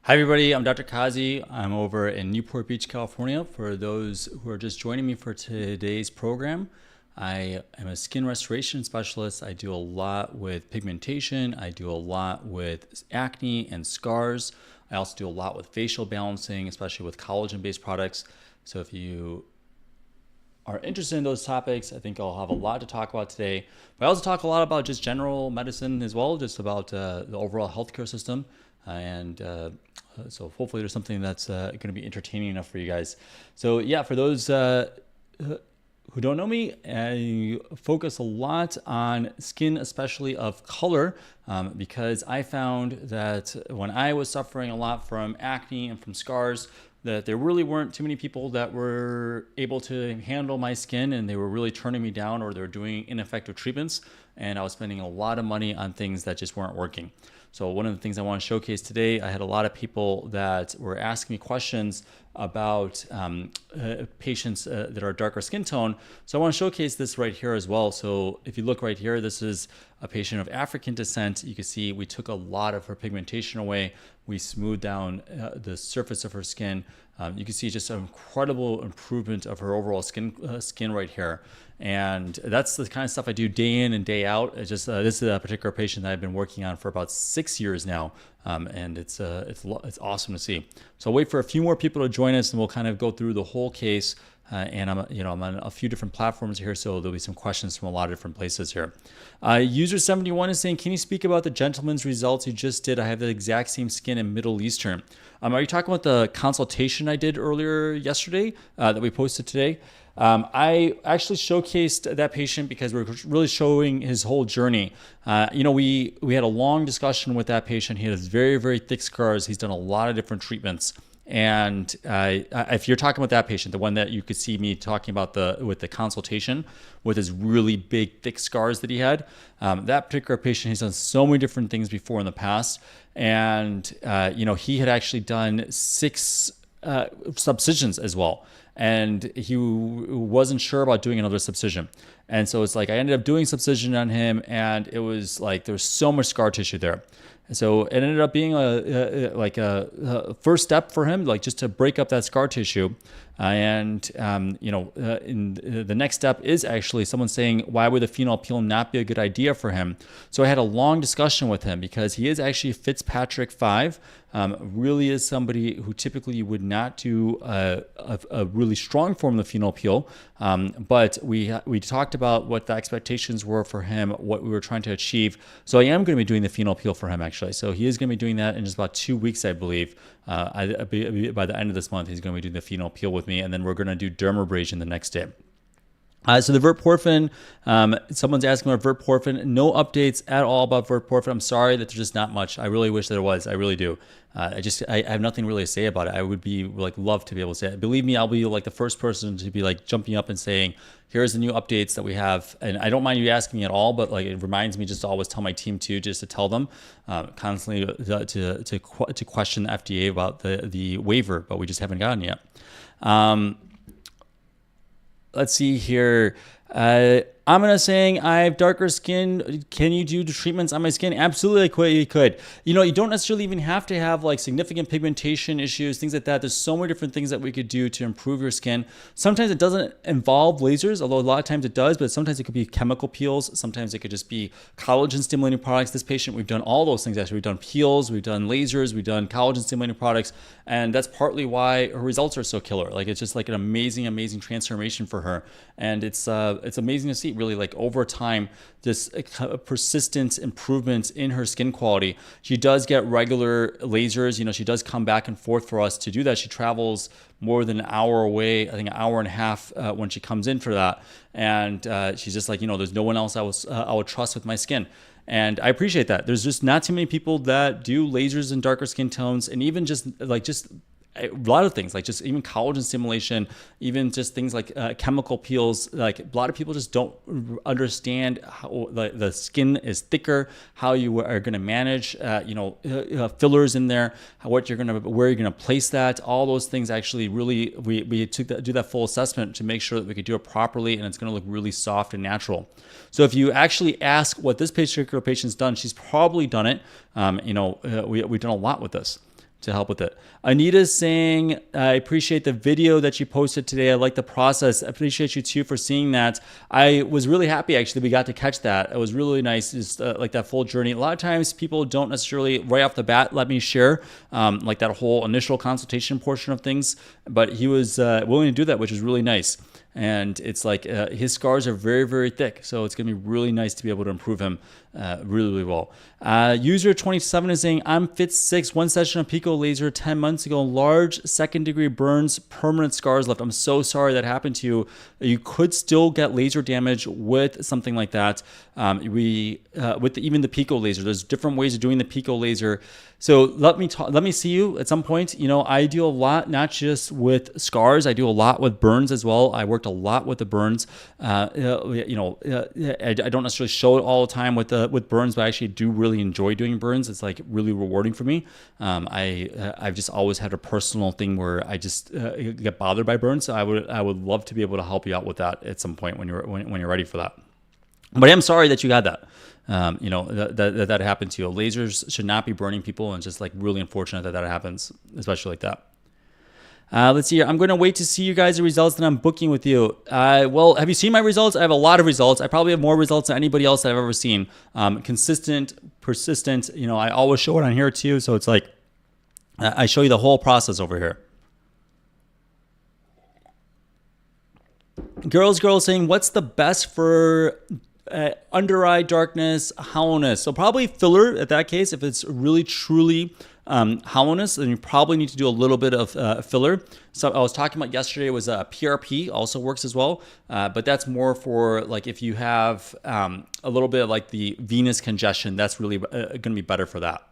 Hi everybody, I'm Dr. Qazi. I'm over in Newport Beach, California. For those who are just joining me for today's program, I am a skin restoration specialist. I do a lot with pigmentation. I do a lot with acne and scars. I also do a lot with facial balancing, especially with collagen-based products. So if you are interested in those topics, I think I'll have a lot to talk about today. But I also talk a lot about just general medicine as well, just about the overall healthcare system. So hopefully there's something that's going to be entertaining enough for you guys. So yeah, for those who don't know me, I focus a lot on skin, especially of color, because I found that when I was suffering a lot from acne and from scars, that there really weren't too many people that were able to handle my skin, and they were really turning me down, or they were doing ineffective treatments, and I was spending a lot of money on things that just weren't working. So one of the things I want to showcase today, I had a lot of people that were asking me questions about patients that are darker skin tone. So I want to showcase this right here as well. So if you look right here, this is a patient of African descent. You can see we took a lot of her pigmentation away. We smoothed down the surface of her skin. You can see just an incredible improvement of her overall skin right here. And that's the kind of stuff I do day in and day out. It's just this is a particular patient that I've been working on for about 6 years now, and it's awesome to see. So I'll wait for a few more people to join us, and we'll kind of go through the whole case. And I'm on a few different platforms here, so there'll be some questions from a lot of different places here. User 71 is saying, "Can you speak about the gentleman's results you just did? I have the exact same skin in Middle Eastern." Are you talking about the consultation I did earlier yesterday that we posted today? I actually showcased that patient because we're really showing his whole journey. We had a long discussion with that patient. He has very, very thick scars. He's done a lot of different treatments. And if you're talking about that patient, the one that you could see me talking about with the consultation with his really big, thick scars that he had, that particular patient, he's done so many different things before in the past. And, he had actually done 6 subcisions as well. And he wasn't sure about doing another subcision. And so it's like I ended up doing subcision on him, and it was like there was so much scar tissue there. So it ended up being a first step for him, like just to break up that scar tissue. In the next step is actually someone saying, why would the phenol peel not be a good idea for him? So I had a long discussion with him because he is actually Fitzpatrick 5, really is somebody who typically you would not do a really strong form of the phenol peel. But we talked about what the expectations were for him, what we were trying to achieve. So I am going to be doing the phenol peel for him actually. So he is going to be doing that in just about 2 weeks, I believe. By the end of this month, he's going to be doing the phenol peel with me, and then we're going to do dermabrasion the next day. So the vertporfin, someone's asking about vertporfin. No updates at all about vertporfin. I'm sorry that there's just not much. I really wish there was. I really do. I have nothing really to say about it. I would be love to be able to say it. Believe me, I'll be the first person to be jumping up and saying, here's the new updates that we have. And I don't mind you asking me at all, but it reminds me just to always tell my team too, just to tell them constantly to question the FDA about the waiver, but we just haven't gotten yet. Let's see here. Amina saying, I have darker skin. Can you do treatments on my skin? Absolutely, you could. You don't necessarily even have to have significant pigmentation issues, things like that. There's so many different things that we could do to improve your skin. Sometimes it doesn't involve lasers, although a lot of times it does, but sometimes it could be chemical peels. Sometimes it could just be collagen stimulating products. This patient, we've done all those things actually. We've done peels, we've done lasers, we've done collagen stimulating products, and that's partly why her results are so killer. It's just an amazing, amazing transformation for her. And it's amazing to see really over time this persistent improvement in her skin quality. She does get regular lasers. She does come back and forth for us to do that. She travels more than an hour away, I think an hour and a half when she comes in for that. And she's just there's no one else I would trust with my skin. And I appreciate that. There's just not too many people that do lasers in darker skin tones, and even just a lot of things, just even collagen stimulation, even just things like chemical peels. A lot of people just don't understand how the skin is thicker, how you are going to manage, fillers in there, where you're going to place that. All those things actually really, we do that full assessment to make sure that we could do it properly, and it's going to look really soft and natural. So if you actually ask what this particular patient's done, she's probably done it. We've done a lot with this. to help with it. Anita's saying, I appreciate the video that you posted today. I like the process. I appreciate you too for seeing that. I was really happy actually we got to catch that. It was really nice, just like that full journey. A lot of times people don't necessarily right off the bat let me share like that whole initial consultation portion of things, but he was willing to do that, which is really nice. And it's like his scars are very, very thick. So it's going to be really nice to be able to improve him really, really well. User 27 is saying, I'm fit 6, one session of Pico laser 10 months ago, large second degree burns, permanent scars left. I'm so sorry that happened to you. You could still get laser damage with something like that. Even the Pico laser, there's different ways of doing the Pico laser. So let me see you at some point. You know, I do a lot, not just with scars. I do a lot with burns as well. I worked a lot with the burns. I don't necessarily show it all the time with burns, but I actually do really enjoy doing burns. It's like really rewarding for me. I've just always had a personal thing where I just get bothered by burns. So I would love to be able to help you out with that at some point when you're ready for that. But I'm sorry that you got that. That happened to you. Lasers should not be burning people, and it's just like really unfortunate that happens, especially like that. Let's see here. I'm going to wait to see you guys' the results that I'm booking with you. Well, have you seen my results? I have a lot of results. I probably have more results than anybody else that I've ever seen. Consistent, persistent. You know, I always show it on here too. So it's like I show you the whole process over here. Girls saying, what's the best for under eye darkness, hollowness? So probably filler at that case. If it's really truly hollowness, then you probably need to do a little bit of filler. So I was talking about yesterday was PRP also works as well, but that's more for like if you have a little bit of like the venous congestion, that's really going to be better for that.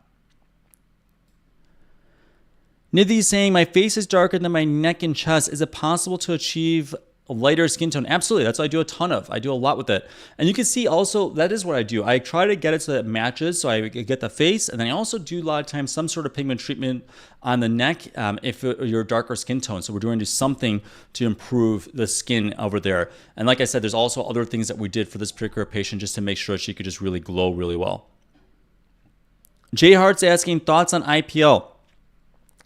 Nidhi's saying, my face is darker than my neck and chest. Is it possible to achieve a lighter skin tone? Absolutely. That's what I do a ton of. I do a lot with it. And you can see also, that is what I do. I try to get it so that it matches. So I get the face. And then I also do a lot of times some sort of pigment treatment on the neck if you're darker skin tone. So we're doing something to improve the skin over there. And like I said, there's also other things that we did for this particular patient just to make sure she could just really glow really well. Jay Hart's asking thoughts on IPL.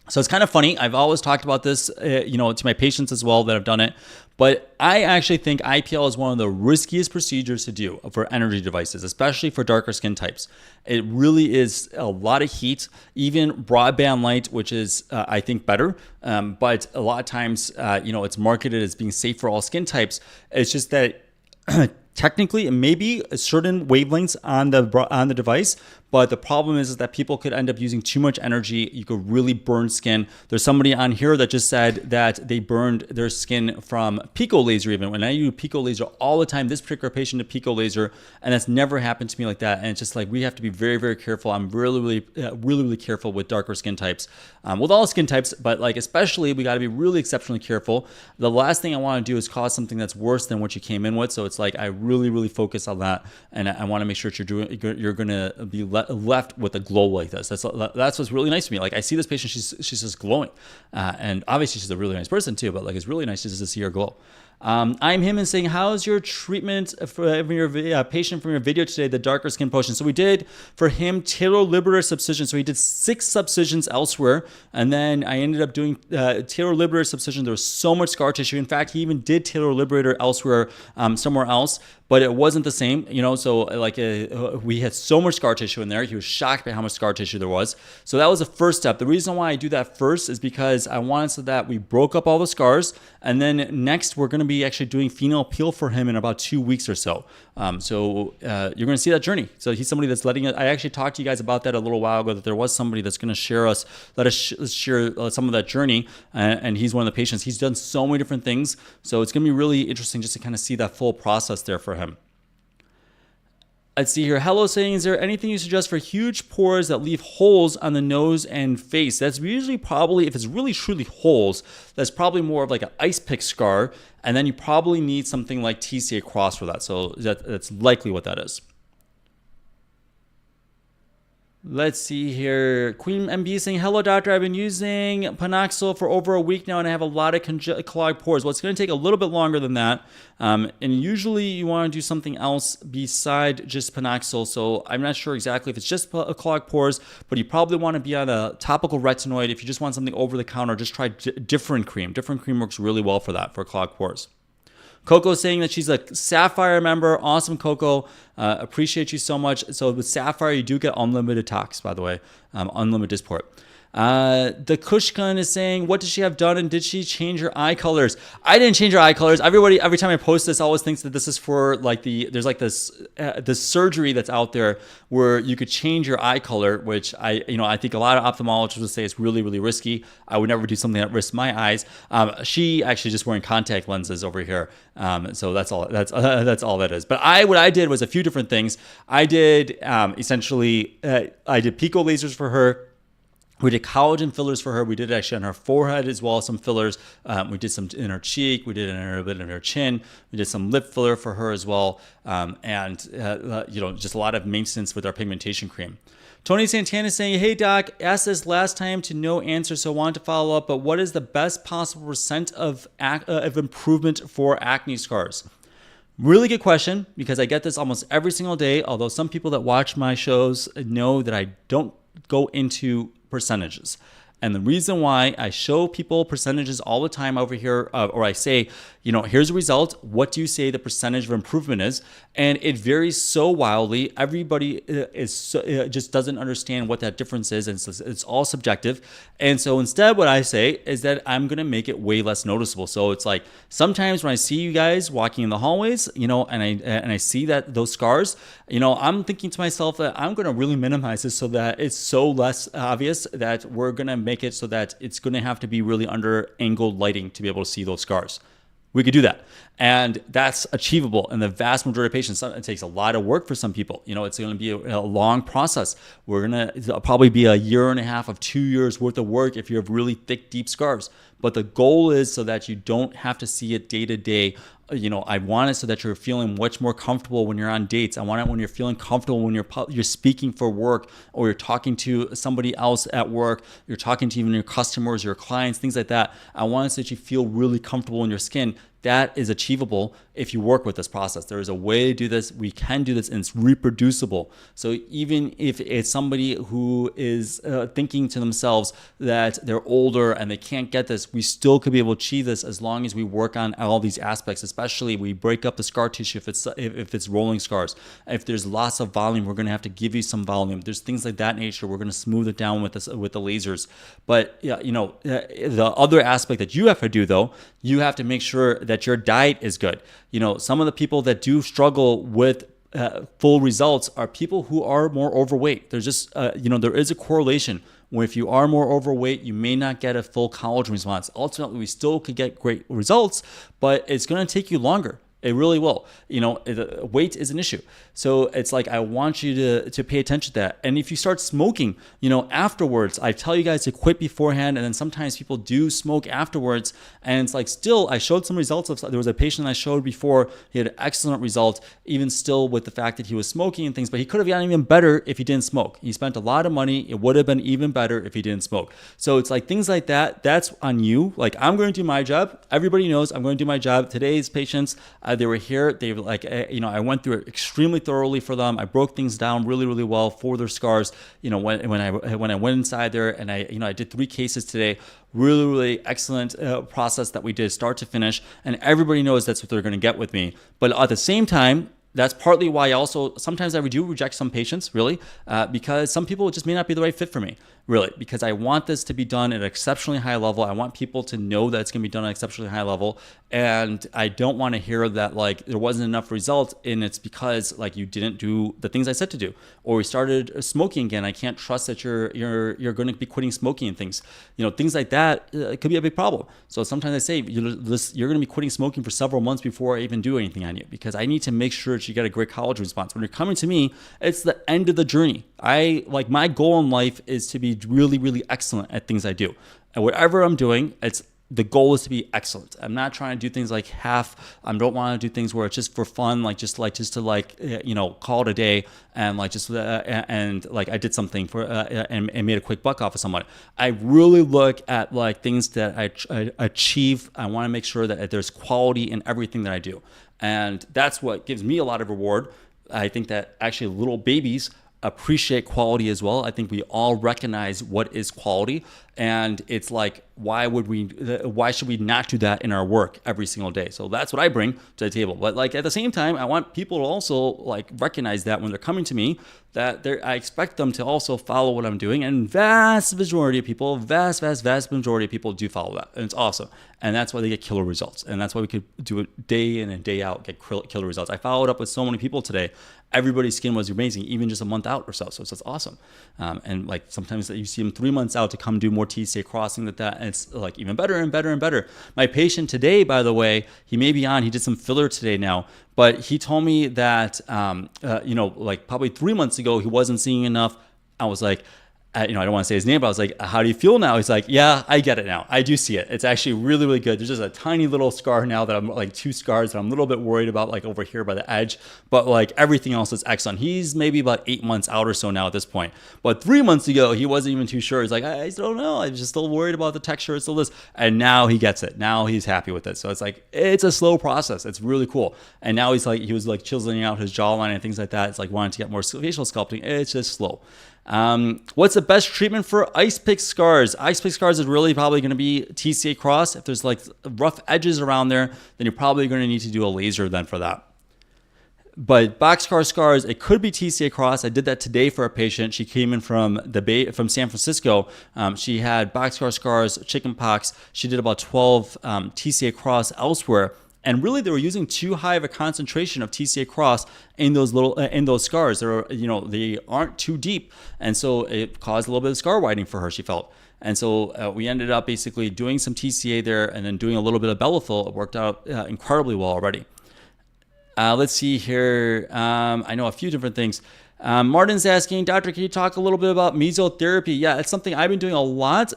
So it's kind of funny. I've always talked about this, to my patients as well that have done it. But I actually think IPL is one of the riskiest procedures to do for energy devices, especially for darker skin types. It really is a lot of heat, even broadband light, which is, I think, better. But a lot of times, it's marketed as being safe for all skin types. It's just that technically it may be certain wavelengths on the device, but the problem is that people could end up using too much energy. You could really burn skin. There's somebody on here that just said that they burned their skin from Pico laser even. When I use Pico laser all the time, this particular patient did Pico laser, and that's never happened to me like that. And it's just like we have to be very, very careful. I'm really careful with darker skin types, with all skin types, but like especially we got to be really exceptionally careful. The last thing I want to do is cause something that's worse than what you came in with. So it's like I really focus on that, and I want to make sure you're going to be left with a glow like this. That's what's really nice to me. Like I see this patient, she's just glowing, and obviously she's a really nice person too. But like it's really nice just to see her glow. I'm him and saying, how's your treatment for your patient from your video today, the darker skin potion? So we did for him talar liberator subcision. So he did 6 subcisions elsewhere, and then I ended up doing talar liberator subcision. There was so much scar tissue. In fact, he even did talar liberator elsewhere, somewhere else, but it wasn't the same, so like we had so much scar tissue in there. He was shocked by how much scar tissue there was. So that was the first step. The reason why I do that first is because I wanted so that we broke up all the scars, and then next we're going to be actually doing Phenol peel for him in about 2 weeks or so. So you're going to see that journey. So he's somebody that's letting it. I actually talked to you guys about that a little while ago, that there was somebody that's going to let us share some of that journey. And he's one of the patients. He's done so many different things. So it's going to be really interesting just to kind of see that full process there for him. Let's see here. Hello saying, is there anything you suggest for huge pores that leave holes on the nose and face? That's usually probably, if it's really truly holes, that's probably more of like an ice pick scar. And then you probably need something like TCA cross for that. So that's likely what that is. Let's see here. Queen MB saying, hello, doctor. I've been using Panoxyl for over a week now, and I have a lot of clogged pores. Well, it's going to take a little bit longer than that. And usually you want to do something else beside just Panoxyl. So I'm not sure exactly if it's just clogged pores, but you probably want to be on a topical retinoid. If you just want something over the counter, just try different cream. Different cream works really well for that, for clogged pores. Coco saying that she's a Sapphire member. Awesome, Coco. Appreciate you so much. So with Sapphire, you do get unlimited talks, by the way. Unlimited Dysport. The Kushkan is saying, what does she have done, and did she change her eye colors? I didn't change her eye colors. Everybody, every time I post this, always thinks that this is for like there's like this surgery that's out there where you could change your eye color, which I think a lot of ophthalmologists would say it's really, really risky. I would never do something that risks my eyes. She actually just wearing contact lenses over here. So that's all that is. But what I did was a few different things. I did essentially, I did Pico lasers for her. We did collagen fillers for her. We did actually on her forehead as well, some fillers. We did some in her cheek. We did a bit in her chin. We did some lip filler for her as well. Just a lot of maintenance with our pigmentation cream. Tony Santana is saying, hey, doc, asked this last time to no answer, so I want to follow up, but what is the best possible percent of improvement for acne scars? Really good question, because I get this almost every single day, although some people that watch my shows know that I don't go into percentages. And the reason why I show people percentages all the time over here, or I say, here's a result. What do you say the percentage of improvement is? And it varies so wildly. Everybody just doesn't understand what that difference is. And it's all subjective. And so instead, what I say is that I'm going to make it way less noticeable. So it's like sometimes when I see you guys walking in the hallways, and I see that those scars, I'm thinking to myself that I'm going to really minimize this so that it's so less obvious that we're going to make it so that it's going to have to be really under angled lighting to be able to see those scars. We could do that. And that's achievable in the vast majority of patients. It takes a lot of work for some people. It's going to be a long process. We're going to probably be a year and a half of 2 years worth of work if you have really thick, deep scars. But the goal is so that you don't have to see it day to day. I want it so that you're feeling much more comfortable when you're on dates. I want it when you're feeling comfortable when you're speaking for work, or you're talking to somebody else at work. You're talking to even your customers, your clients, things like that. I want it so that you feel really comfortable in your skin. That is achievable if you work with this process. There is a way to do this. We can do this, and it's reproducible. So even if it's somebody who is thinking to themselves that they're older and they can't get this, we still could be able to achieve this as long as we work on all these aspects. Especially we break up the scar tissue if it's rolling scars. If there's lots of volume, we're going to have to give you some volume. There's things like that nature. We're going to smooth it down with the lasers. But the other aspect that you have to do, though, you have to make sure that your diet is good. Some of the people that do struggle with full results are people who are more overweight. There's just, there is a correlation where if you are more overweight, you may not get a full collagen response. Ultimately, we still could get great results, but it's going to take you longer. It really will. Weight is an issue. So it's like, I want you to pay attention to that. And if you start smoking, afterwards, I tell you guys to quit beforehand. And then sometimes people do smoke afterwards. And it's like, still, I showed some results there was a patient I showed before. He had an excellent result, even still with the fact that he was smoking and things, but he could have gotten even better if he didn't smoke. He spent a lot of money. It would have been even better if he didn't smoke. So it's like things like that. That's on you. Like, I'm going to do my job. Everybody knows I'm going to do my job. Today's patients, they were here. They were like, I went through it extremely thoroughly for them. I broke things down really, really well for their scars. When I went inside there, and I did 3 cases today. Really, really excellent process that we did start to finish. And everybody knows that's what they're going to get with me. But at the same time, that's partly why also sometimes I do reject some patients, really, because some people just may not be the right fit for me, really, because I want this to be done at an exceptionally high level. I want people to know that it's going to be done at an exceptionally high level. And I don't want to hear that like there wasn't enough result, and it's because like you didn't do the things I said to do, or we started smoking again. I can't trust that you're going to be quitting smoking and things. Things like that could be a big problem. So sometimes I say you're going to be quitting smoking for several months before I even do anything on you, because I need to make sure that you get a great collagen response. When you're coming to me, it's the end of the journey. My goal in life is to be really, really excellent at things I do. And whatever I'm doing, it's the goal is to be excellent. I'm not trying to do things like half. I don't want to do things where it's just for fun, just to call it a day and like I did something for and made a quick buck off of someone. I really look at like things that I achieve. I want to make sure that there's quality in everything that I do, and that's what gives me a lot of reward. I think that actually little babies appreciate quality as well. I think we all recognize what is quality, and it's like, why should we not do that in our work every single day? So that's what I bring to the table. But like at the same time, I want people to also like recognize that when they're coming to me, that I expect them to also follow what I'm doing. And vast majority of people do follow that, and it's awesome. And that's why they get killer results. And that's why we could do it day in and day out, get killer results. I followed up with so many people today. Everybody's skin was amazing, even just a month out or so. So it's awesome. And like sometimes you see them 3 months out to come do more TCA crossing and it's like even better and better and better. My patient today, by the way, he may be on, he did some filler today now, but he told me that, like probably 3 months ago, he wasn't seeing enough. I was like, I don't want to say his name, but I was like, how do you feel now? He's like, yeah, I get it now. I do see it. It's actually really, really good. There's just a tiny little scar now that I'm like 2 scars that I'm a little bit worried about, like over here by the edge, but like everything else is excellent. He's maybe about 8 months out or so now at this point. But 3 months ago, he wasn't even too sure. He's like, I don't know. I'm just still worried about the texture. It's still this. And now he gets it. Now he's happy with it. So it's like, it's a slow process. It's really cool. And now he was like chiseling out his jawline and things like that. It's like wanting to get more facial sculpting. It's just slow. What's the best treatment for ice pick scars? Ice pick scars is really probably going to be TCA cross. If there's like rough edges around there, then you're probably going to need to do a laser then for that. But boxcar scars, it could be TCA cross. I did that today for a patient. She came in from San Francisco. She had boxcar scars, chicken pox. She did about 12 TCA cross elsewhere. And really, they were using too high of a concentration of TCA cross in those scars. They aren't too deep, and so it caused a little bit of scar widening for her, she felt. And so we ended up basically doing some TCA there, and then doing a little bit of Bellathil. It worked out incredibly well already. Let's see here. I know a few different things. Martin's asking, Doctor, can you talk a little bit about mesotherapy? Yeah, it's something I've been doing a lot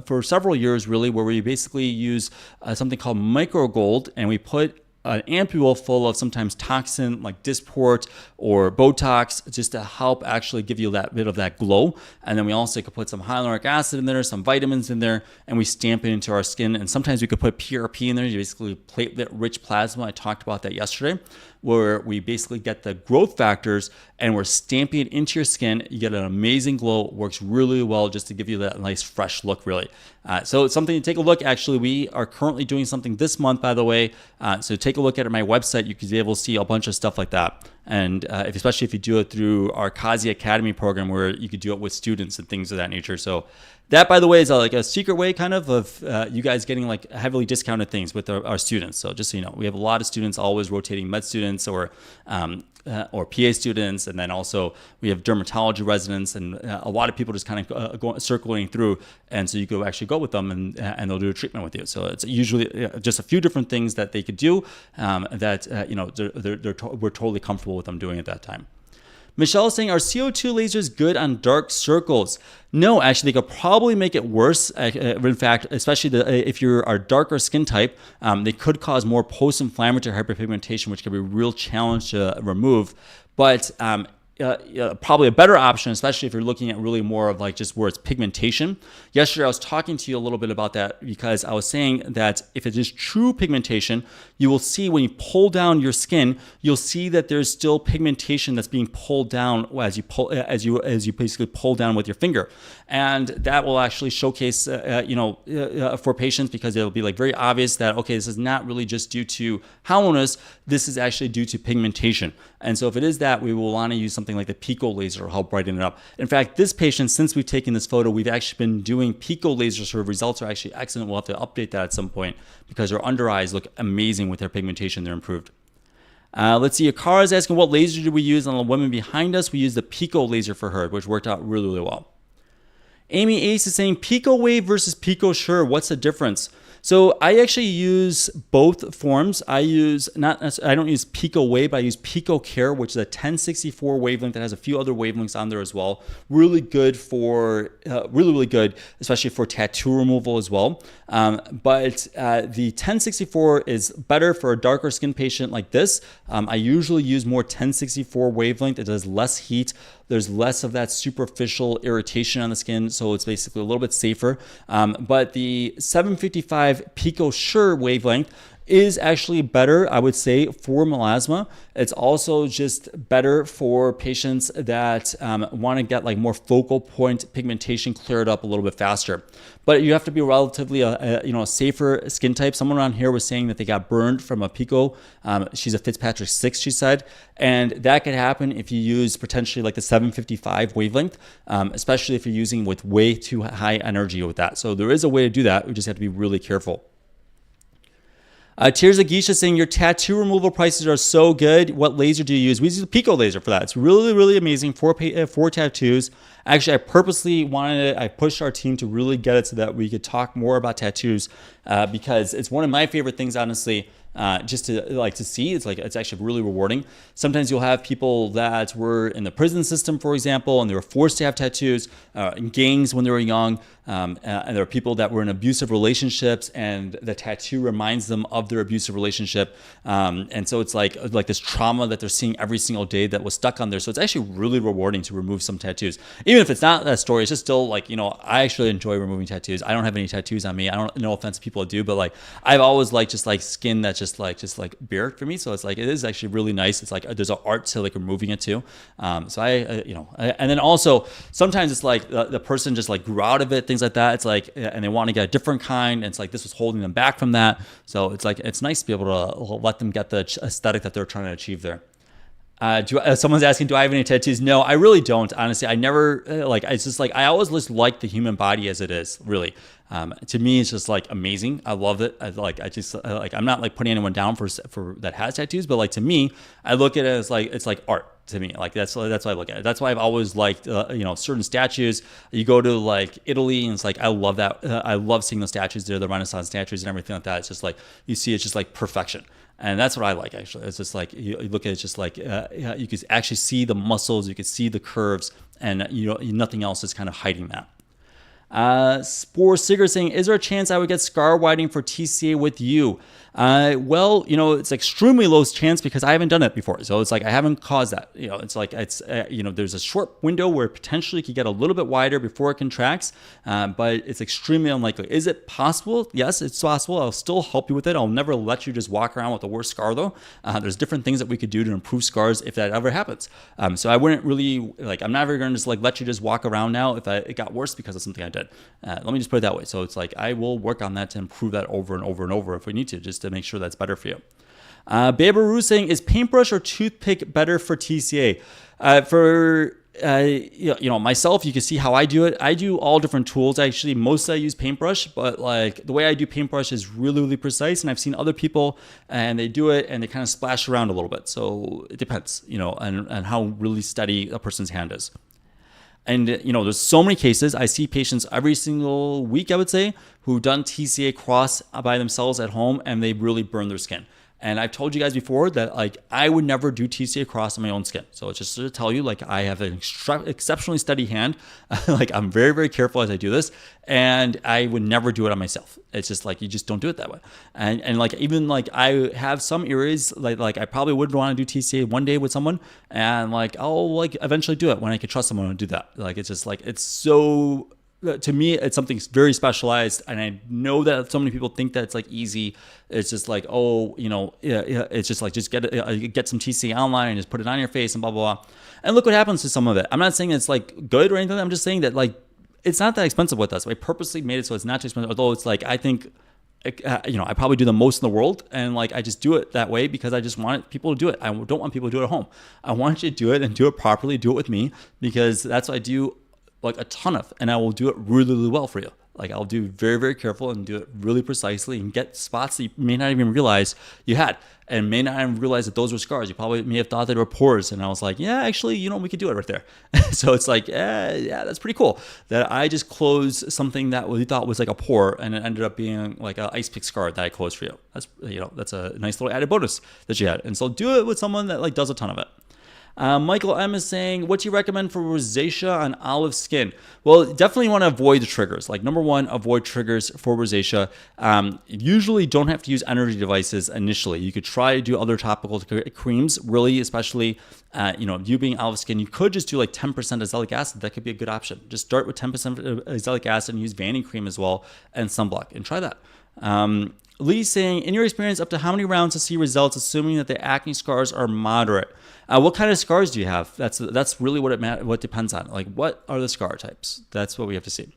for several years, really, where we basically use something called microgold, and we put an ampule full of sometimes toxin like Dysport or Botox just to help actually give you that bit of that glow. And then we also could put some hyaluronic acid in there, some vitamins in there, and we stamp it into our skin. And sometimes we could put PRP in there, basically platelet-rich plasma. I talked about that yesterday, where we basically get the growth factors and we're stamping it into your skin. You get an amazing glow. It works really well just to give you that nice fresh look, really. So it's something to take a look. Actually, we are currently doing something this month, by the way. So take a look at my website. You can be able to see a bunch of stuff like that. And especially if you do it through our Qazi Academy program, where you could do it with students and things of that nature. So that, by the way, is like a secret way kind of you guys getting like heavily discounted things with our students. So just so you know, we have a lot of students always rotating med students or PA students, and then also we have dermatology residents, and a lot of people just kind of circling through, and so you could actually go with them and they'll do a treatment with you. So it's usually just a few different things that they could do we're totally comfortable with them doing at that time. Michelle is saying, are CO2 lasers good on dark circles? No, actually, they could probably make it worse. In fact, especially if you're a darker skin type, they could cause more post-inflammatory hyperpigmentation, which can be a real challenge to remove. But probably a better option, especially if you're looking at really more of like just where it's pigmentation. Yesterday, I was talking to you a little bit about that because I was saying that if it is true pigmentation, you will see when you pull down your skin, you'll see that there's still pigmentation that's being pulled down as you basically pull down with your finger, and that will actually showcase for patients, because it'll be like very obvious that okay, this is not really just due to hollowness, this is actually due to pigmentation. And so if it is that, we will want to use something like the Pico laser to help brighten it up. In fact, this patient, since we've taken this photo, we've actually been doing Pico lasers. Her results are actually excellent. We'll have to update that at some point because her under eyes look amazing with their pigmentation. They're improved. Let's see. Akara is asking, what laser did we use on the woman behind us? We used the Pico laser for her, which worked out really, really well. Amy Ace is saying, Pico Wave versus Pico Sure, what's the difference? So I actually use both forms. I don't use Pico Wave, but I use Pico Care, which is a 1064 wavelength that has a few other wavelengths on there as well. Really good for, really good, especially for tattoo removal as well. But the 1064 is better for a darker skin patient like this. I usually use more 1064 wavelength. It does less heat. There's less of that superficial irritation on the skin, so it's basically a little bit safer. But the 755 Pico Sure wavelength is actually better, I would say, for melasma. It's also just better for patients that want to get like more focal point pigmentation cleared up a little bit faster. But you have to be relatively a safer skin type. Someone around here was saying that they got burned from a Pico. She's a Fitzpatrick 6, she said, and that could happen if you use potentially like the 755 wavelength, especially if you're using with way too high energy with that. So there is a way to do that. We just have to be really careful. Tears of Geisha saying, your tattoo removal prices are so good. What laser do you use? We use the Pico laser for that. It's really, really amazing for tattoos. Actually, I purposely I pushed our team to really get it so that we could talk more about tattoos because it's one of my favorite things, honestly. Just to see, it's actually really rewarding. Sometimes you'll have people that were in the prison system, for example, and they were forced to have tattoos, in gangs when they were young, and there are people that were in abusive relationships, and the tattoo reminds them of their abusive relationship, and so it's like this trauma that they're seeing every single day that was stuck on there. So it's actually really rewarding to remove some tattoos, even if it's not that story. It's just still I actually enjoy removing tattoos. I don't have any tattoos on me. I don't, no offense to people that do, but I've always liked just skin that's just like beer for me. So it's it is actually really nice. It's there's an art to removing it too. So and then also sometimes it's the person just grew out of it, things like that. It's and they want to get a different kind. And it's this was holding them back from that. So it's it's nice to be able to let them get the aesthetic that they're trying to achieve there. Someone's asking, do I have any tattoos? No, I really don't. Honestly, I never it's just I always just like the human body as it is, really. To me, it's just amazing. I love it. I'm not putting anyone down for that has tattoos, but to me, I look at it as it's art to me. That's why I look at it. That's why I've always liked certain statues. You go to Italy, and it's I love that. I love seeing those statues there, the Renaissance statues and everything like that. It's just you see, it's just perfection. And that's what I like, actually. It's just you look at it, it's just you can actually see the muscles, you can see the curves, and nothing else is kind of hiding that. Spore Sigurd saying, is there a chance I would get scar widening for TCA with you? Well, it's extremely low chance because I haven't done it before. So it's I haven't caused that. There's a short window where potentially it could get a little bit wider before it contracts, but it's extremely unlikely. Is it possible? Yes, it's possible. I'll still help you with it. I'll never let you just walk around with the worst scar though. There's different things that we could do to improve scars if that ever happens. So I wouldn't really I'm never going to just let you just walk around now if it got worse because of something I did. Let me just put it that way. So it's I will work on that to improve that over and over and over if we need to, just to make sure that's better for you. Babaru saying, is paintbrush or toothpick better for TCA? Myself, you can see how I do it. I do all different tools. Actually, mostly I use paintbrush, but the way I do paintbrush is really, really precise. And I've seen other people and they do it and they kind of splash around a little bit. So it depends, and how really steady a person's hand is. And, there's so many cases. I see patients every single week, I would say, who've done TCA cross by themselves at home and they really burn their skin. And I've told you guys before that I would never do TCA cross on my own skin. So it's just to tell you I have an exceptionally steady hand. I'm very, very careful as I do this, and I would never do it on myself. It's just you just don't do it that way. And even I have some areas I probably would want to do TCA one day with someone, and I'll eventually do it when I can trust someone to do that. It's just it's so. To me, it's something very specialized, and I know that so many people think that it's easy. It's just it's just just get some TCA online and just put it on your face and blah blah blah. And look what happens to some of it. I'm not saying it's good or anything. I'm just saying that it's not that expensive with us. I purposely made it so it's not too expensive. Although it's I think I probably do the most in the world, and I just do it that way because I just want people to do it. I don't want people to do it at home. I want you to do it and do it properly. Do it with me because that's what I do. A ton of, and I will do it really, really well for you. Like I'll do very, very careful and do it really precisely and get spots that you may not even realize you had and may not even realize that those were scars. You probably may have thought they were pores. And I was like, yeah, actually, we could do it right there. So it's like, yeah, that's pretty cool that I just closed something that we thought was like a pore and it ended up being like an ice pick scar that I closed for you. That's, that's a nice little added bonus that you had. And so do it with someone that like does a ton of it. Michael M is saying, what do you recommend for rosacea on olive skin? Well, definitely want to avoid the triggers. Like number one, avoid triggers for rosacea. Usually don't have to use energy devices initially. You could try to do other topical creams, really, especially, you being olive skin, you could just do like 10% azelaic acid. That could be a good option. Just start with 10% azelaic acid and use vanning cream as well and sunblock and try that. Lee saying, in your experience, up to how many rounds to see results, assuming that the acne scars are moderate? What kind of scars do you have? That's really what depends on. Like, what are the scar types? That's what we have to see.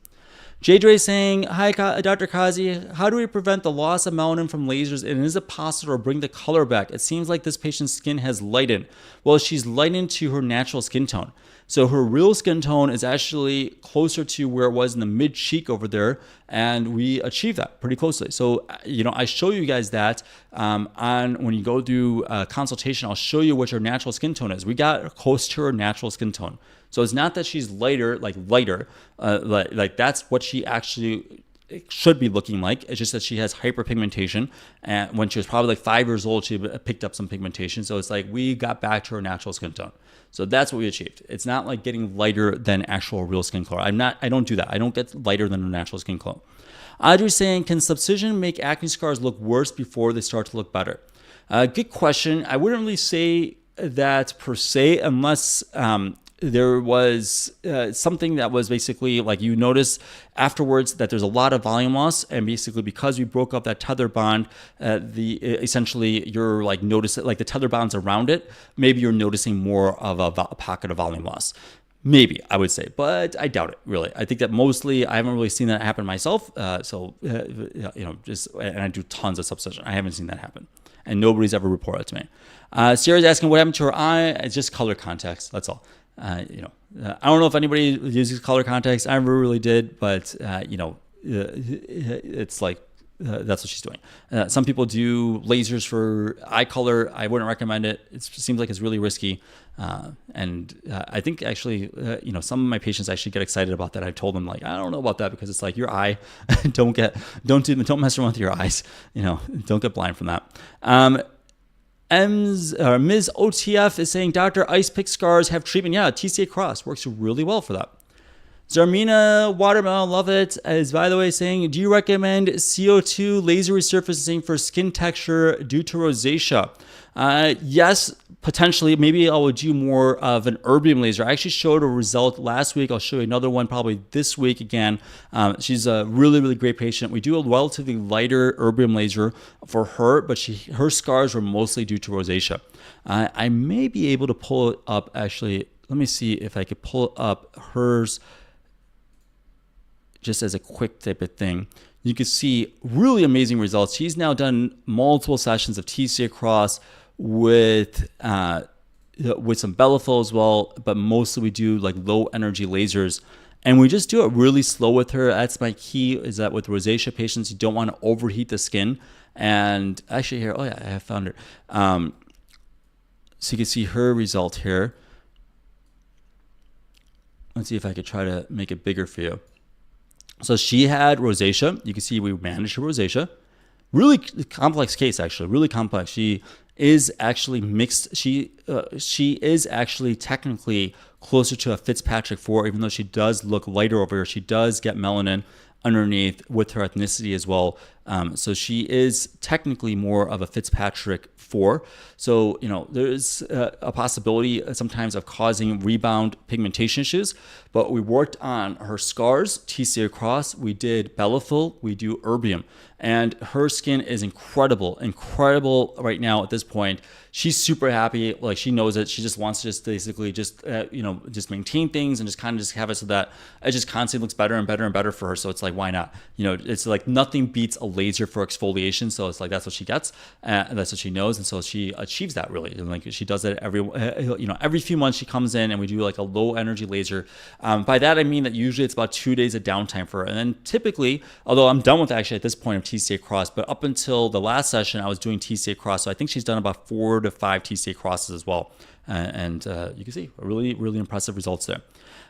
J.Dre saying, hi, Dr. Qazi. How do we prevent the loss of melanin from lasers? And is it possible to bring the color back? It seems like this patient's skin has lightened. Well, she's lightened to her natural skin tone. So her real skin tone is actually closer to where it was in the mid cheek over there. And we achieved that pretty closely. So, I show you guys that when you go do a consultation, I'll show you what your natural skin tone is. We got close to her natural skin tone. So it's not that she's lighter, like that's what she actually should be looking like. It's just that she has hyperpigmentation. And when she was probably like 5 years old, she picked up some pigmentation. So it's like we got back to her natural skin tone. So that's what we achieved. It's not like getting lighter than actual real skin color. I don't do that. I don't get lighter than a natural skin color. Audrey's saying, can subcision make acne scars look worse before they start to look better? Good question. I wouldn't really say that per se, unless there was something that was basically like you notice afterwards that there's a lot of volume loss, and basically because we broke up that tether bond, essentially you're like noticing like the tether bonds around it. Maybe you're noticing more of a pocket of volume loss. Maybe, I would say, but I doubt it, really. I think that mostly I haven't really seen that happen myself. And I do tons of subcision. I haven't seen that happen, and nobody's ever reported it to me. Sarah's asking what happened to her eye. It's just color context. That's all. I don't know if anybody uses color context. I never really did, but it's like that's what she's doing. Some people do lasers for eye color. I wouldn't recommend it. It seems like it's really risky. I think actually, some of my patients actually get excited about that. I told them like, I don't know about that because it's like your eye. don't mess around with your eyes. Don't get blind from that. Ms. OTF is saying, Dr. Ice Pick scars have treatment. Yeah, TCA Cross works really well for that. Zarmina Watermelon, love it, is by the way saying, do you recommend CO2 laser resurfacing for skin texture due to rosacea? Yes, potentially. Maybe I will do more of an erbium laser. I actually showed a result last week. I'll show you another one probably this week again. She's a really, really great patient. We do a relatively lighter erbium laser for her, but her scars were mostly due to rosacea. I may be able to pull it up actually. Let me see if I could pull up hers just as a quick type of thing. You can see really amazing results. She's now done multiple sessions of TCA Cross with some Belafil as well, but mostly we do like low energy lasers, and we just do it really slow with her. That's my key, is that with rosacea patients, you don't want to overheat the skin. And actually here, oh yeah, I have found her. So you can see her result here. Let's see if I could try to make it bigger for you. So she had rosacea. You can see we managed her rosacea. Really complex case, actually. Really complex. She is actually mixed. She is actually technically closer to a Fitzpatrick 4, even though she does look lighter over here. She does get melanin underneath with her ethnicity as well. So she is technically more of a Fitzpatrick 4. So, there's a possibility sometimes of causing rebound pigmentation issues, but we worked on her scars, TCA Cross, we did Belafil, we do erbium, and her skin is incredible right now at this point. She's super happy. Like, she knows it. She just wants to basically just maintain things and just kind of have it so that it just constantly looks better and better and better for her. So it's like, why not? It's like nothing beats a laser for exfoliation. So it's like, that's what she gets. And that's what she knows. And so she achieves that really. And like she does it every few months she comes in and we do like a low energy laser. By that, I mean that usually it's about 2 days of downtime for her. And then typically, although I'm done with actually at this point of TCA cross, but up until the last session, I was doing TCA cross. So I think she's done about 4 to 5 TCA crosses as well. And you can see really, really impressive results there.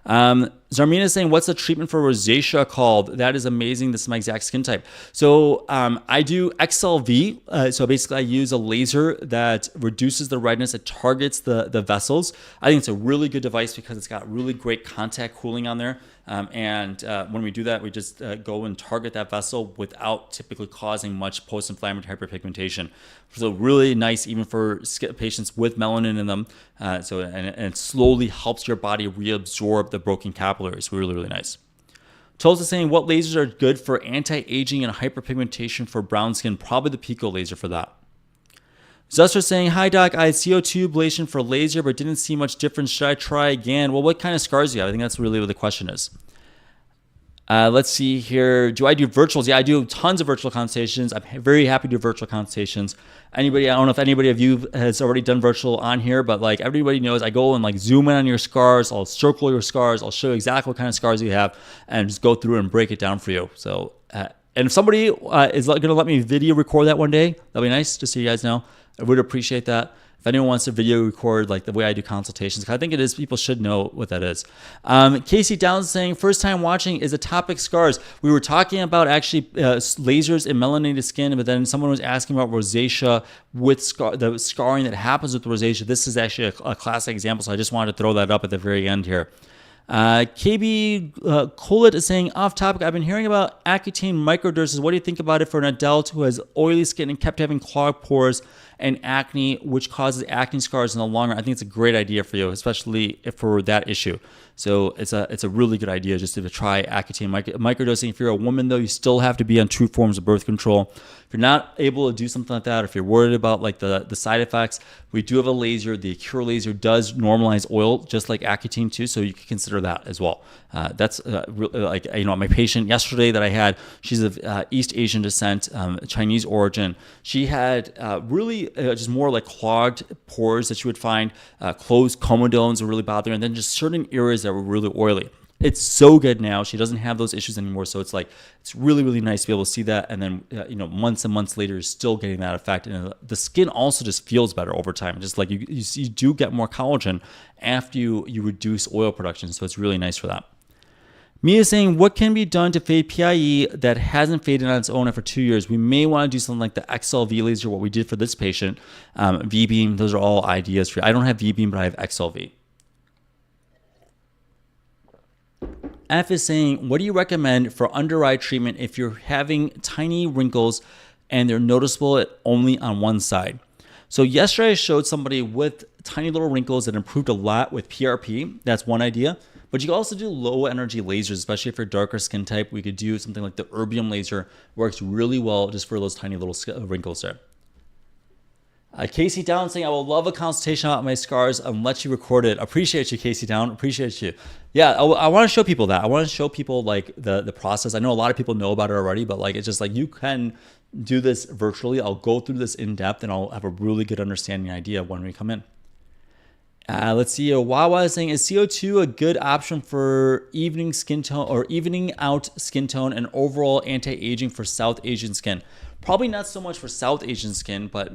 Zarmina is saying, what's the treatment for rosacea called? That is amazing. This is my exact skin type. So I do XLV. So basically I use a laser that reduces the redness. It targets the vessels. I think it's a really good device because it's got really great contact cooling on there. And when we do that, we just go and target that vessel without typically causing much post-inflammatory hyperpigmentation. So really nice even for patients with melanin in them. And it slowly helps your body reabsorb the broken capillaries. Really, really nice. Tulsa saying, what lasers are good for anti-aging and hyperpigmentation for brown skin? Probably the Pico laser for that. Zuster saying, hi doc, I had CO2 ablation for laser but didn't see much difference. Should I try again? Well, what kind of scars do you have? I think that's really what the question is. Let's see here. Do I do virtuals? Yeah, I do tons of virtual consultations. I'm very happy to do virtual consultations. Anybody, I don't know if anybody of you has already done virtual on here, but like everybody knows, I go and like zoom in on your scars. I'll circle your scars. I'll show you exactly what kind of scars you have and just go through and break it down for you. So, and if somebody is going to let me video record that one day, that'll be nice, just so you guys know. I would appreciate that. If anyone wants to video record like the way I do consultations, I think it is, people should know what that is. Casey Downs saying, first time watching, is a topic scars. We were talking about actually lasers in melanated skin, but then someone was asking about rosacea with the scarring that happens with rosacea. This is actually a classic example, so I just wanted to throw that up at the very end here. KB Colet is saying, off topic, I've been hearing about Accutane microdoses. What do you think about it for an adult who has oily skin and kept having clogged pores and acne, which causes acne scars in the long run? I think it's a great idea for you, especially for that issue. So it's a really good idea just to try Accutane microdosing. If you're a woman, though, you still have to be on 2 forms of birth control. If you're not able to do something like that, if you're worried about like the side effects, we do have a laser. The Cure laser does normalize oil, just like Accutane too, so you can consider that as well. That's like, my patient yesterday that I had, she's of East Asian descent, Chinese origin. She had really just more like clogged pores that you would find, closed comedones are really bothering, and then just certain areas that were really oily. It's so good now. She doesn't have those issues anymore. So it's like, it's really, really nice to be able to see that. And then, months and months later, you're still getting that effect. And the skin also just feels better over time. Just like you do get more collagen after you reduce oil production. So it's really nice for that. Mia saying, what can be done to fade PIE that hasn't faded on its own after 2 years? We may want to do something like the XLV laser, what we did for this patient. V-beam, those are all ideas for you. I don't have V-beam, but I have XLV. F is saying, what do you recommend for under eye treatment if you're having tiny wrinkles and they're noticeable only on one side? So yesterday I showed somebody with tiny little wrinkles that improved a lot with PRP. That's one idea. But you can also do low energy lasers, especially if you're darker skin type. We could do something like the erbium laser. Works really well just for those tiny little wrinkles there. Casey Down saying, I will love a consultation about my scars and let you record it. Appreciate you, Casey Down. Appreciate you. Yeah, I want to show people that. I want to show people like the process. I know a lot of people know about it already, but like it's just like you can do this virtually. I'll go through this in depth and I'll have a really good understanding idea when we come in. Let's see. Wawa is saying, is CO2 a good option for evening skin tone or evening out skin tone and overall anti-aging for South Asian skin? Probably not so much for South Asian skin, but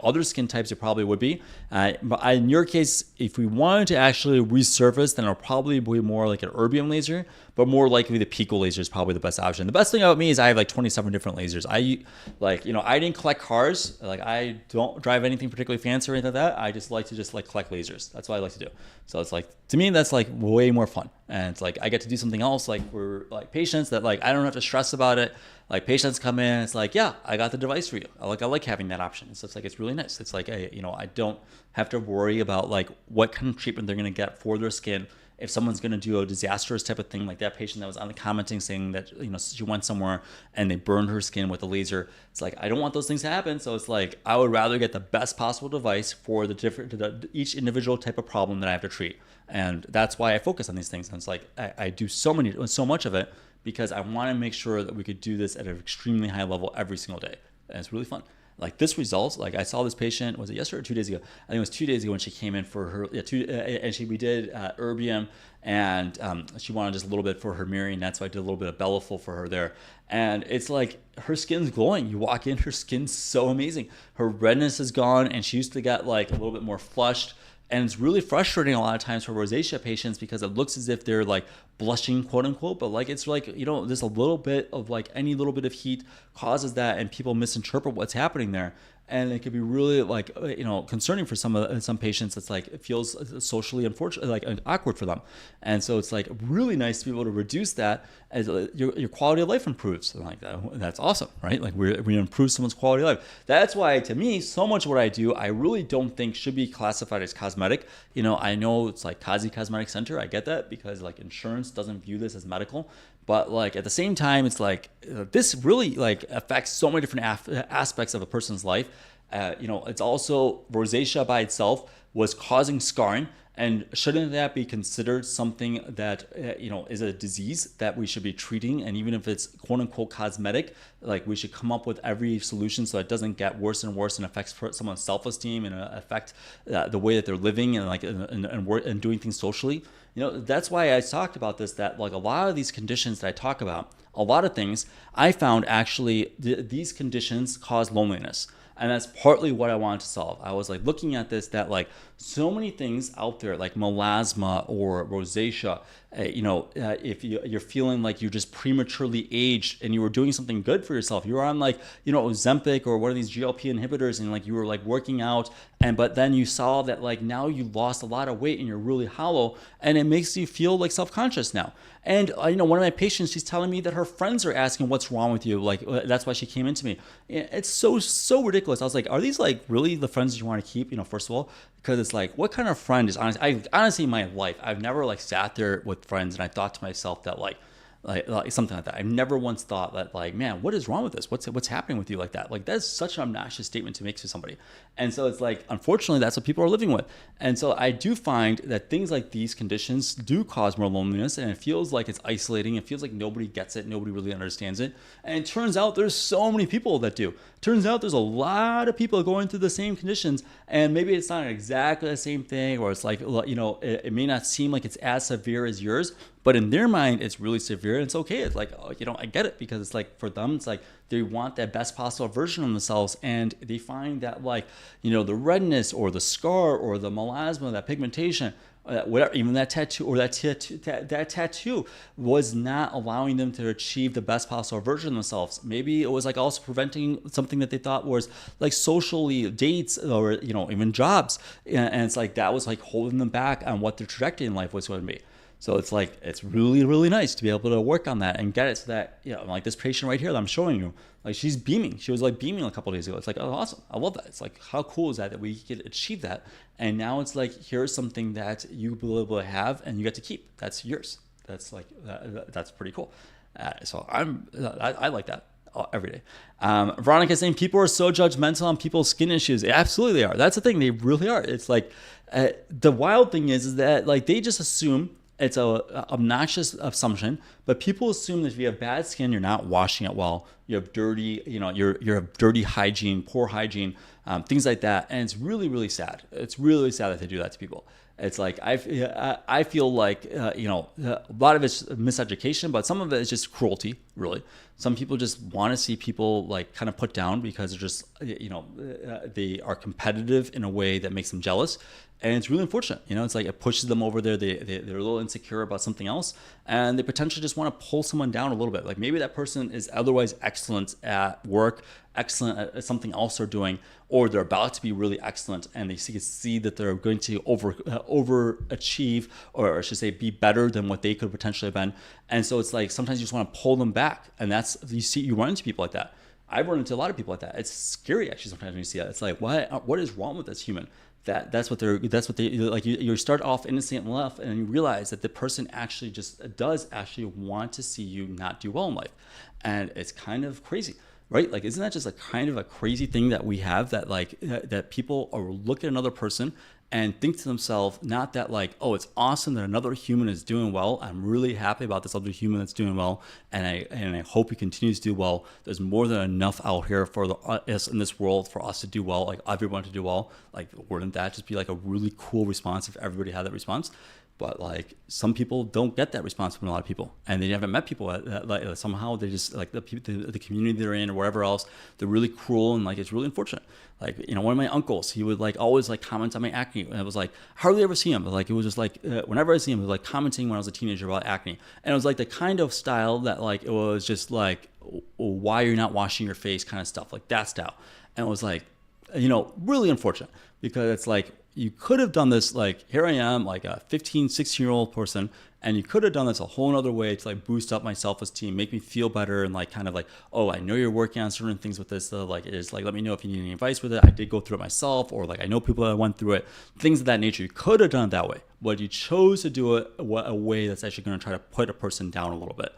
other skin types it probably would be. But in your case, if we wanted to actually resurface, then it'll probably be more like an erbium laser, but more likely the Pico laser is probably the best option. The best thing about me is I have like 27 different lasers. I didn't collect cars. Like I don't drive anything particularly fancy or anything like that. I just like to collect lasers. That's what I like to do. So it's like, to me, that's like way more fun. And it's like, I get to do something else like for like patients that like, I don't have to stress about it. Like patients come in, it's like, yeah, I got the device for you. I like having that option. So it's like, it's really nice. It's like, I don't have to worry about like what kind of treatment they're going to get for their skin. If someone's going to do a disastrous type of thing, like that patient that was on the commenting saying that, she went somewhere and they burned her skin with a laser. It's like, I don't want those things to happen. So it's like, I would rather get the best possible device for each individual type of problem that I have to treat. And that's why I focus on these things. And it's like, I do so much of it because I want to make sure that we could do this at an extremely high level every single day. And it's really fun. Like this results, like I saw this patient, was it yesterday or 2 days ago? I think it was 2 days ago when she came in for her, we did erbium, and she wanted just a little bit for her mirroring. That's why I did a little bit of Beliful for her there. And it's like her skin's glowing. You walk in, her skin's so amazing. Her redness is gone, and she used to get like a little bit more flushed. And it's really frustrating a lot of times for rosacea patients because it looks as if they're like blushing, quote unquote, but like it's like, there's a little bit of like any little bit of heat causes that, and people misinterpret what's happening there. And it could be really like, concerning for some patients. It's like, it feels socially unfortunate, like awkward for them. And so it's like really nice to be able to reduce that as your quality of life improves. And like that's awesome, right? Like we improve someone's quality of life. That's why, to me, so much of what I do, I really don't think should be classified as cosmetic. I know it's like Qazi Cosmetic Center. I get that because like insurance doesn't view this as medical. But like at the same time, it's like this really like affects so many different aspects of a person's life. It's also rosacea by itself was causing scarring, and shouldn't that be considered something that is a disease that we should be treating? And even if it's quote unquote cosmetic, like we should come up with every solution so it doesn't get worse and worse and affects someone's self-esteem and affect the way that they're living and like and doing things socially. That's why I talked about this, that like a lot of these conditions that I talk about, a lot of things I found actually these conditions cause loneliness. And that's partly what I wanted to solve. I was like looking at this, that like so many things out there like melasma or rosacea, if you're feeling like you're just prematurely aged and you were doing something good for yourself, you were on like, Ozempic or one of these GLP inhibitors, and like you were like working out, but then you saw that like now you lost a lot of weight and you're really hollow, and it makes you feel like self-conscious now. And one of my patients, she's telling me that her friends are asking what's wrong with you. Like that's why she came into me. It's so ridiculous. I was like, are these like really the friends you want to keep? First of all, because it's like, what kind of friend is honest? Honestly, in my life, I've never like sat there with friends and I thought to myself that like something like that. I've never once thought that like, man, what is wrong with this? What's happening with you like that? Like that's such an obnoxious statement to make to somebody. And so it's like, unfortunately, that's what people are living with. And so I do find that things like these conditions do cause more loneliness, and it feels like it's isolating. It feels like nobody gets it. Nobody really understands it. And it turns out there's so many people that do. Turns out there's a lot of people going through the same conditions, and maybe it's not exactly the same thing, or it's like, it may not seem like it's as severe as yours, but in their mind, it's really severe, and it's okay. It's like, I get it, because it's like for them, it's like they want that best possible version of themselves, and they find that like, the redness or the scar or the melasma, that pigmentation, whatever, even that tattoo or that tattoo was not allowing them to achieve the best possible version of themselves. Maybe it was like also preventing something that they thought was like socially dates or even jobs, and it's like that was like holding them back on what their trajectory in life was going to be. So it's like, it's really, really nice to be able to work on that and get it so that, like this patient right here that I'm showing you, like she's beaming. She was like beaming a couple of days ago. It's like, oh, awesome. I love that. It's like, how cool is that we could achieve that? And now it's like, here's something that you will be able to have and you get to keep. That's yours. That's like, that's pretty cool. So I like that every day. Veronica saying people are so judgmental on people's skin issues. Absolutely they are. That's the thing. They really are. It's like, the wild thing is that like they just assume. It's a obnoxious assumption, but people assume that if you have bad skin, you're not washing it well. You have dirty, you have dirty hygiene, poor hygiene, things like that, and it's really, really sad. It's really sad that they do that to people. It's like I feel like a lot of it's miseducation, but some of it is just cruelty. Really, some people just want to see people like kind of put down because they're just they are competitive in a way that makes them jealous. And it's really unfortunate. It's like it pushes them over there. They're a little insecure about something else, and they potentially just want to pull someone down a little bit. Like maybe that person is otherwise excellent at work, excellent at something else they're doing, or they're about to be really excellent, and they see that they're going to overachieve, or I should say be better than what they could potentially have been. And so it's like sometimes you just want to pull them back, and that's you run into people like that. I've run into a lot of people like that. It's scary actually sometimes when you see that. It's like, what is wrong with this human? That's what they like. You start off innocent enough, and you realize that the person actually does want to see you not do well in life, and it's kind of crazy. right? Like, isn't that just a kind of a crazy thing that we have, that like that people are look at another person and think to themselves, not that like, oh, it's awesome that another human is doing well. I'm really happy about this other human that's doing well, and I hope he continues to do well. There's more than enough out here for us in this world for us to do well, like everyone to do well. Like, wouldn't that just be like a really cool response if everybody had that response? But like, some people don't get that response from a lot of people, and they haven't met people that like, somehow they just like the community they're in or whatever else, they're really cruel, and like it's really unfortunate. Like, you know, one of my uncles, he would like always like comment on my acne, and I was like, hardly ever see him, but like it was just like whenever I see him, it was like commenting when I was a teenager about acne, and it was like the kind of style that like it was just like, why are you not washing your face kind of stuff, like that style. And it was like, you know, really unfortunate, because it's like, you could have done this, like, here I am, like a 15, 16-year-old person, and you could have done this a whole other way to like boost up my self-esteem, make me feel better, and like kind of like, oh, I know you're working on certain things with this, so like it is like, let me know if you need any advice with it. I did go through it myself, or like I know people that went through it, things of that nature. You could have done it that way, but you chose to do it a way that's actually going to try to put a person down a little bit.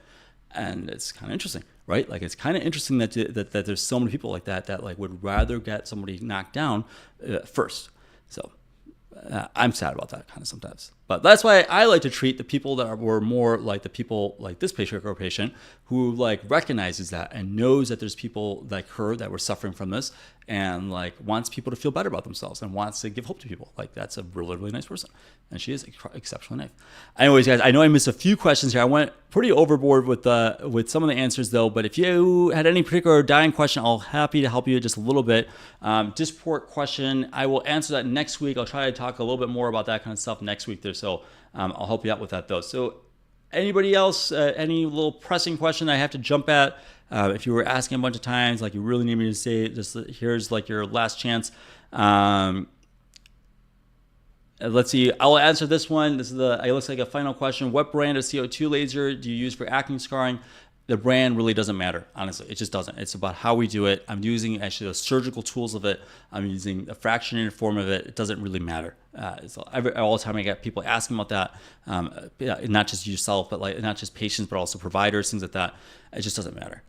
And it's kind of interesting, right? Like, it's kind of interesting that there's so many people like that like would rather get somebody knocked down first. So I'm sad about that kind of sometimes. But that's why I like to treat the people that were more like the people like this patient or patient who like recognizes that and knows that there's people like her that were suffering from this, and like wants people to feel better about themselves and wants to give hope to people. Like, that's a really, really nice person. And she is exceptionally nice. Anyways, guys, I know I missed a few questions here. I went pretty overboard with some of the answers though. But if you had any particular dying question, I'll happy to help you just a little bit. Dysport question, I will answer that next week. I'll try to talk a little bit more about that kind of stuff next week there. So I'll help you out with that though. So anybody else, any little pressing question I have to jump at? If you were asking a bunch of times, like you really need me to say this, here's like your last chance. Let's see. I'll answer this one. This is it looks like a final question. What brand of CO2 laser do you use for acne scarring? The brand really doesn't matter, honestly. It just doesn't. It's about how we do it. I'm using actually the surgical tools of it. I'm using a fractionated form of it. It doesn't really matter. So all the time I get people asking about that, not just yourself, but like not just patients, but also providers, things like that. It just doesn't matter.